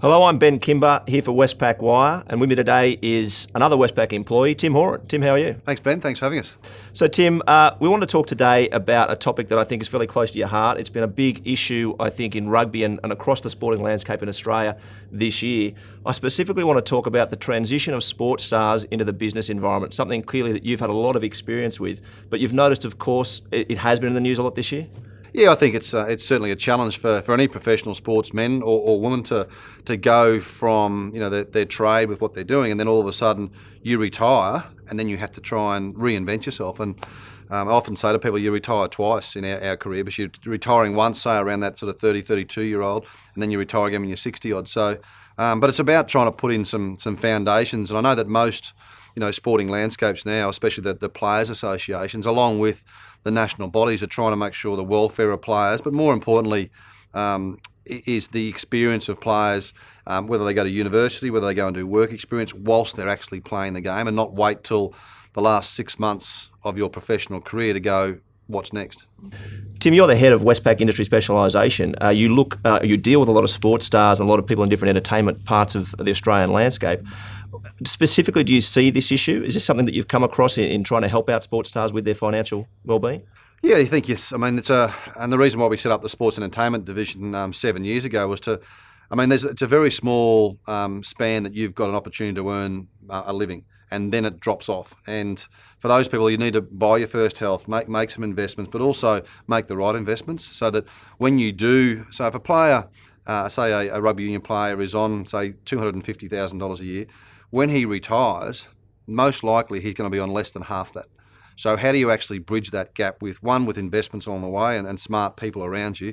Hello, I'm Ben Kimber here for Westpac Wire, and with me today is another Westpac employee, Tim Horan. Tim, how are you? Thanks, Ben. Thanks for having us. So, Tim, we want to talk today about a topic that I think is fairly close to your heart. It's been a big issue, I think, in rugby and across the sporting landscape in Australia this year. I specifically want to talk about the transition of sports stars into the business environment, something clearly that you've had a lot of experience with, but you've noticed, of course, it has been in the news a lot this year. Yeah, I think it's certainly a challenge for any professional sportsmen or woman to go from their trade with what they're doing, and then all of a sudden you retire, and then you have to try and reinvent yourself. And I often say to people, you retire twice in our career, but you're retiring once, say around that sort of 30, 32-year-old, and then you retire again when you're 60-odd. So, but it's about trying to put in some foundations, and I know that most sporting landscapes now, especially the players' associations, along with the national bodies, are trying to make sure the welfare of players, but more importantly, is the experience of players, whether they go to university, whether they go and do work experience whilst they're actually playing the game, and not wait till the last 6 months of your professional career to go, what's next? Tim, you're the head of Westpac Industry Specialisation. You deal with a lot of sports stars and a lot of people in different entertainment parts of the Australian landscape. Specifically, do you see this issue? Is this something that you've come across in trying to help out sports stars with their financial well-being? Yeah, I think yes. I mean, and the reason why we set up the sports and entertainment division 7 years ago was it's a very small span that you've got an opportunity to earn a living, and then it drops off. And for those people, you need to buy your first health, make some investments, but also make the right investments so that when you do, so if a player, say a rugby union player is on, say, $250,000 a year, when he retires, most likely he's going to be on less than half that. So how do you actually bridge that gap with investments along the way and smart people around you,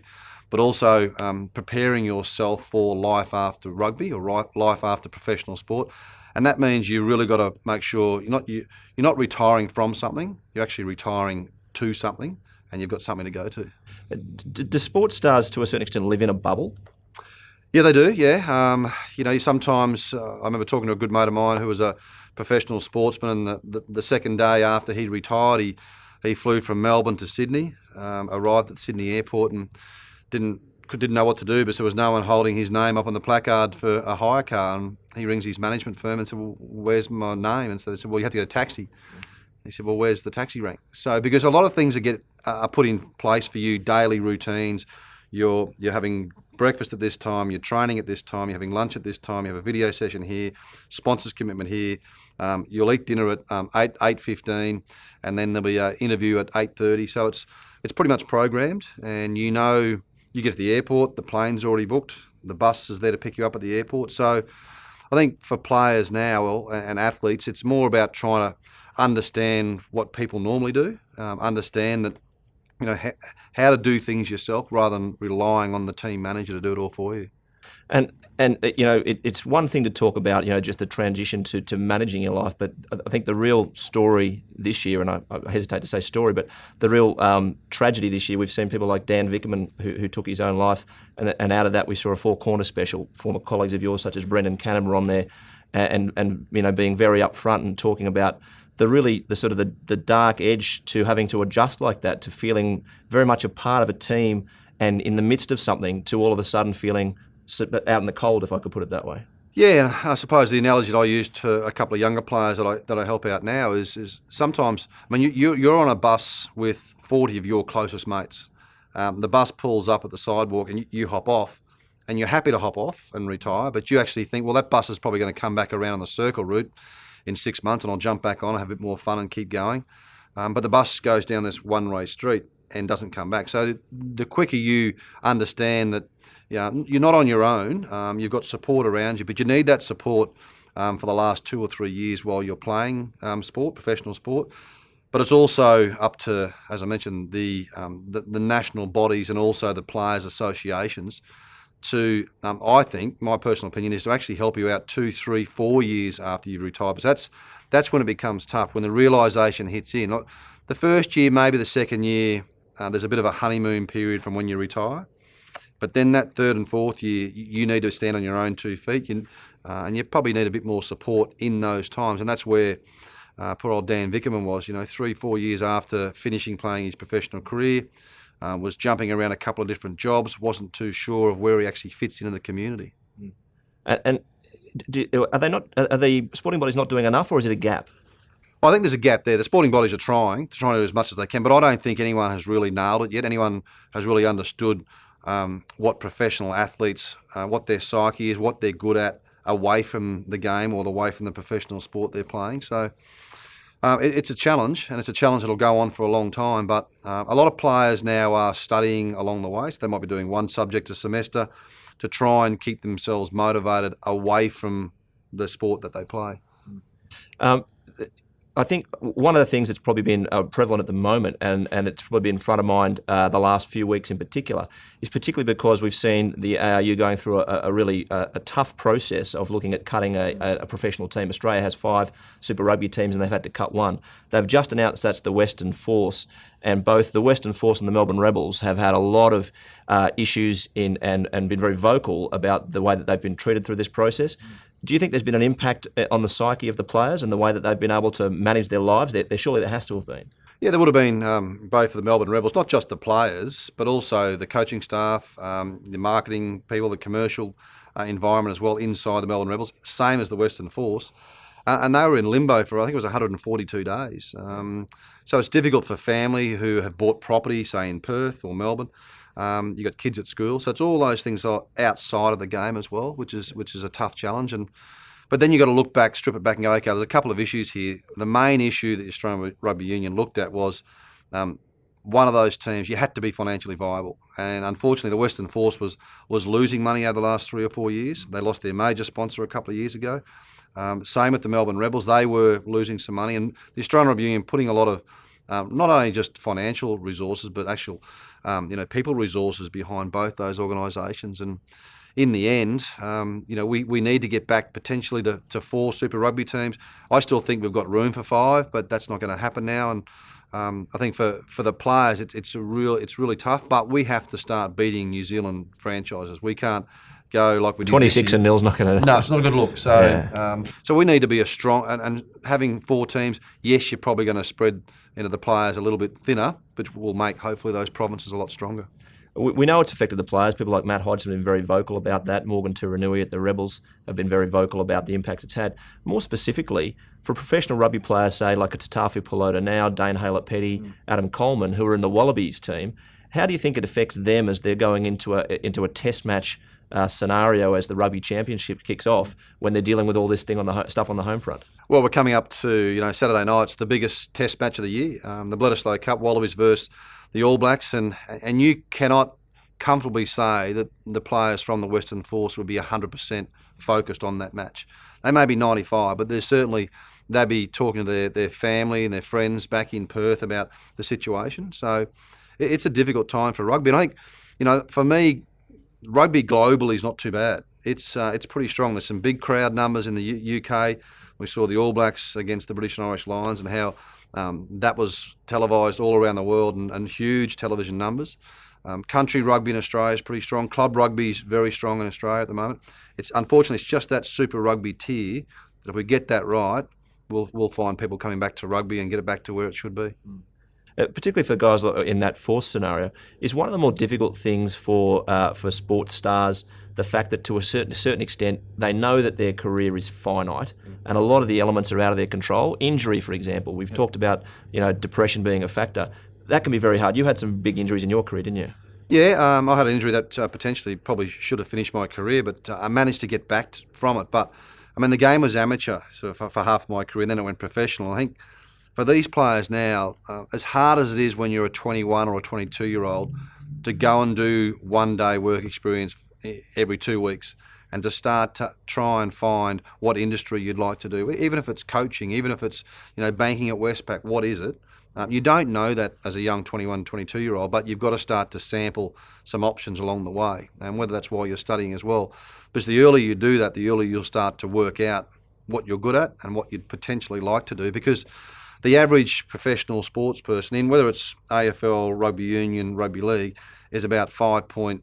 but also preparing yourself for life after rugby or life after professional sport? And that means you really got to make sure you're not retiring from something, you're actually retiring to something, and you've got something to go to. Do sports stars, to a certain extent, live in a bubble? Yeah, they do, yeah. Sometimes I remember talking to a good mate of mine who was a professional sportsman, and the second day after he retired, he flew from Melbourne to Sydney, arrived at Sydney Airport and didn't know what to do, because there was no one holding his name up on the placard for a hire car. And he rings his management firm and said, well, where's my name? And so they said, well, you have to get a taxi. He said, well, where's the taxi rank? So because a lot of things are put in place for you, daily routines, you're having breakfast at this time, you're training at this time, you're having lunch at this time, you have a video session here, sponsors commitment here, you'll eat dinner at 8:15, and then there'll be an interview at 8:30. So it's pretty much programmed, and you get to the airport, the plane's already booked, the bus is there to pick you up at the airport. So I think for players now and athletes, it's more about trying to understand what people normally do, understand that how to do things yourself rather than relying on the team manager to do it all for you. And it's one thing to talk about, just the transition to managing your life, but I think the real story this year, and I hesitate to say story, but the real tragedy this year, we've seen people like Dan Vickerman who took his own life, and out of that we saw a Four Corners special. Former colleagues of yours, such as Brendan Cannon, were on there, and being very upfront and talking about the dark edge to having to adjust like that, to feeling very much a part of a team, and in the midst of something, to all of a sudden feeling out in the cold, if I could put it that way. Yeah, I suppose the analogy that I used to a couple of younger players that I help out now is sometimes, you're on a bus with 40 of your closest mates. The bus pulls up at the sidewalk and you hop off, and you're happy to hop off and retire, but you actually think, well, that bus is probably going to come back around on the circle route in 6 months, and I'll jump back on and have a bit more fun and keep going. But the bus goes down this one-way street and doesn't come back. So the quicker you understand that you're not on your own, you've got support around you, but you need that support for the last 2 or 3 years while you're playing professional sport. But it's also up to, as I mentioned, the national bodies and also the players' associations to, I think, my personal opinion is to actually help you out 2, 3, 4 years after you've retired. Because that's when it becomes tough, when the realisation hits in. The first year, maybe the second year, there's a bit of a honeymoon period from when you retire. But then that third and fourth year, you need to stand on your own 2 feet, and you probably need a bit more support in those times. And that's where poor old Dan Vickerman was, 3, 4 years after finishing playing his professional career. Was jumping around a couple of different jobs, wasn't too sure of where he actually fits into the community. And are the sporting bodies not doing enough, or is it a gap? I think there's a gap there. The sporting bodies are trying to do as much as they can, but I don't think anyone has really nailed it yet. Anyone has really understood what professional athletes, what their psyche is, what they're good at away from the game or away from the professional sport they're playing. So it's a challenge, and it's a challenge that'll go on for a long time. But a lot of players now are studying along the way. So they might be doing one subject a semester to try and keep themselves motivated away from the sport that they play. I think one of the things that's probably been prevalent at the moment, and it's probably been front of mind the last few weeks in particular, is particularly because we've seen the ARU going through a really tough process of looking at cutting a professional team. Australia has 5 Super Rugby teams, and they've had to cut one. They've just announced that's the Western Force, and both the Western Force and the Melbourne Rebels have had a lot of issues and been very vocal about the way that they've been treated through this process. Do you think there's been an impact on the psyche of the players and the way that they've been able to manage their lives? Surely there has to have been. Yeah, there would have been both for the Melbourne Rebels, not just the players, but also the coaching staff, the marketing people, the commercial environment as well inside the Melbourne Rebels, same as the Western Force. And they were in limbo for, I think it was 142 days. So it's difficult for family who have bought property, say in Perth or Melbourne. You got kids at school, so it's all those things are outside of the game as well, which is a tough challenge. But then you got to look back, strip it back, and go, okay, there's a couple of issues here. The main issue that the Australian Rugby Union looked at was one of those teams. You had to be financially viable, and unfortunately, the Western Force was losing money over the last 3 or 4 years. They lost their major sponsor a couple of years ago. Same with the Melbourne Rebels; they were losing some money, and the Australian Rugby Union putting a lot of not only just financial resources, but actual, people resources behind both those organisations. And in the end, we need to get back potentially to 4 Super Rugby teams. I still think we've got room for 5, but that's not going to happen now. And I think for the players, it's really tough. But we have to start beating New Zealand franchises. We can't go like we did 26-0's not going to. No, it's not a good look. So, so we need to be a strong and having 4 teams. Yes, you're probably going to spread the players a little bit thinner, but will make hopefully those provinces a lot stronger. We know it's affected the players. People like Matt Hodgson have been very vocal about that. Morgan Turanui at the Rebels have been very vocal about the impacts it's had. More specifically, for professional rugby players, say like a Tatafu Pelota now, Dane Haylett-Petty, Adam Coleman, who are in the Wallabies team, how do you think it affects them as they're going into a test match scenario as the Rugby Championship kicks off when they're dealing with all this thing on the stuff on the home front? Well, we're coming up to Saturday night. It's the biggest test match of the year, the Bledisloe Cup, Wallabies versus the All Blacks, and you cannot comfortably say that the players from the Western Force would be 100% focused on that match. They may be 95, but they'd be talking to their family and their friends back in Perth about the situation. So it's a difficult time for rugby. And I think, for me, rugby globally is not too bad. It's pretty strong. There's some big crowd numbers in the UK. We saw the All Blacks against the British and Irish Lions and how that was televised all around the world and huge television numbers. Country rugby in Australia is pretty strong. Club rugby is very strong in Australia at the moment. Unfortunately, it's just that Super Rugby tier that if we get that right, we'll find people coming back to rugby and get it back to where it should be. Particularly for guys in that force scenario, is one of the more difficult things for sports stars the fact that to a certain extent they know that their career is finite and a lot of the elements are out of their control. Injury, for example, we've talked about depression being a factor. That can be very hard. You had some big injuries in your career, didn't you? Yeah, I had an injury that potentially probably should have finished my career, but I managed to get back from it. But the game was amateur for half of my career, and then it went professional. I think for these players now, as hard as it is when you're a 21 or a 22-year-old to go and do one-day work experience every 2 weeks and to start to try and find what industry you'd like to do, even if it's coaching, even if it's banking at Westpac, what is it? You don't know that as a young 21, 22-year-old, but you've got to start to sample some options along the way, and whether that's while you're studying as well. Because the earlier you do that, the earlier you'll start to work out what you're good at and what you'd potentially like to do. Because the average professional sports person, whether it's AFL, Rugby Union, Rugby League, is about 5.2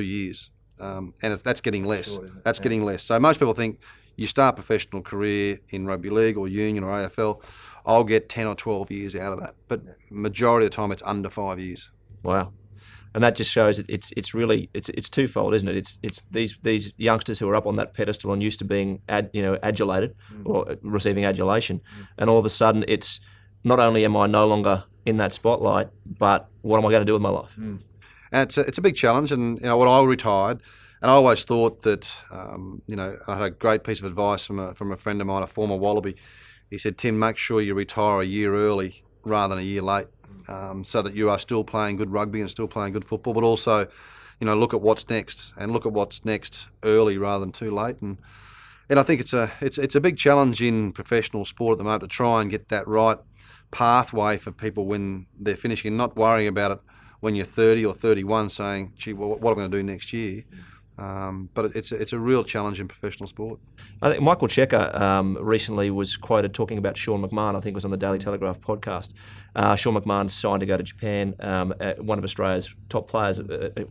years. And that's getting less. That's getting less. So most people think you start a professional career in Rugby League or Union or AFL, I'll get 10 or 12 years out of that. But majority of the time it's under 5 years. Wow. and that just shows it's really twofold, isn't it? It's these youngsters who are up on that pedestal and used to being adulated or receiving adulation, and all of a sudden it's not only am I no longer in that spotlight, but what am I going to do with my life? And it's a big challenge. And when I retired, and I always thought that I had a great piece of advice from a friend of mine, a former Wallaby. He said, Tim, make sure you retire a year early rather than a year late, so that you are still playing good rugby and still playing good football, but also, look at what's next, and look at what's next early rather than too late. And I think it's a big challenge in professional sport at the moment to try and get that right pathway for people when they're finishing, and not worrying about it when you're 30 or 31, saying, gee, well, what am I going to do next year? But it's a real challenge in professional sport. I think Michael Checker recently was quoted talking about Sean McMahon. I think it was on the Daily Telegraph podcast. Sean McMahon signed to go to Japan. One of Australia's top players.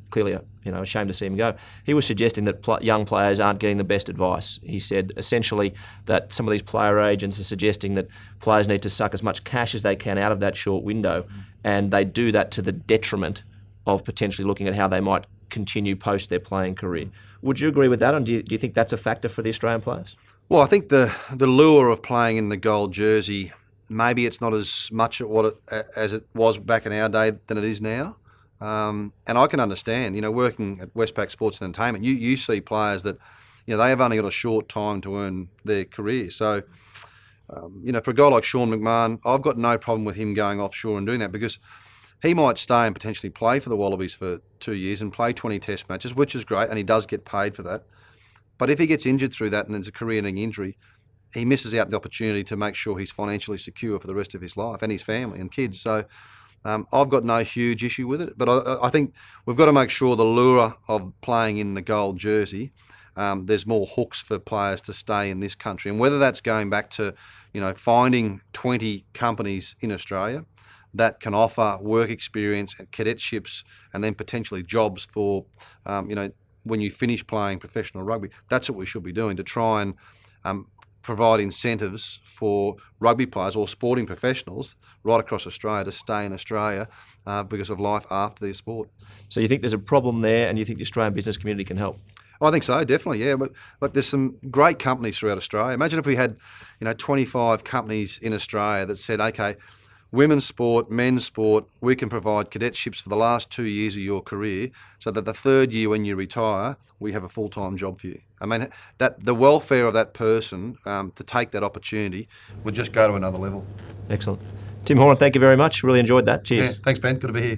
Clearly, ashamed to see him go. He was suggesting that young players aren't getting the best advice. He said essentially that some of these player agents are suggesting that players need to suck as much cash as they can out of that short window, and they do that to the detriment of potentially looking at how they might continue post their playing career. Would you agree with that, and do you think that's a factor for the Australian players? Well, I think the lure of playing in the gold jersey, maybe it's not as much as it was back in our day than it is now. And I can understand, working at Westpac Sports and Entertainment, you see players that, they have only got a short time to earn their career. So, for a guy like Sean McMahon, I've got no problem with him going offshore and doing that, because he might stay and potentially play for the Wallabies for 2 years and play 20 test matches, which is great, and he does get paid for that. But if he gets injured through that and there's a career-ending injury, he misses out the opportunity to make sure he's financially secure for the rest of his life and his family and kids. So I've got no huge issue with it. But I think we've got to make sure the lure of playing in the gold jersey, there's more hooks for players to stay in this country. And whether that's going back to, finding 20 companies in Australia that can offer work experience and cadetships and then potentially jobs for, when you finish playing professional rugby. That's what we should be doing, to try and provide incentives for rugby players or sporting professionals right across Australia to stay in Australia because of life after their sport. So you think there's a problem there, and you think the Australian business community can help? I think so, definitely, yeah. But there's some great companies throughout Australia. Imagine if we had, 25 companies in Australia that said, okay, women's sport, men's sport, we can provide cadetships for the last 2 years of your career, so that the third year when you retire, we have a full-time job for you. I mean, that the welfare of that person to take that opportunity would just go to another level. Excellent. Tim Horan, thank you very much. Really enjoyed that. Cheers. Yeah, thanks, Ben. Good to be here.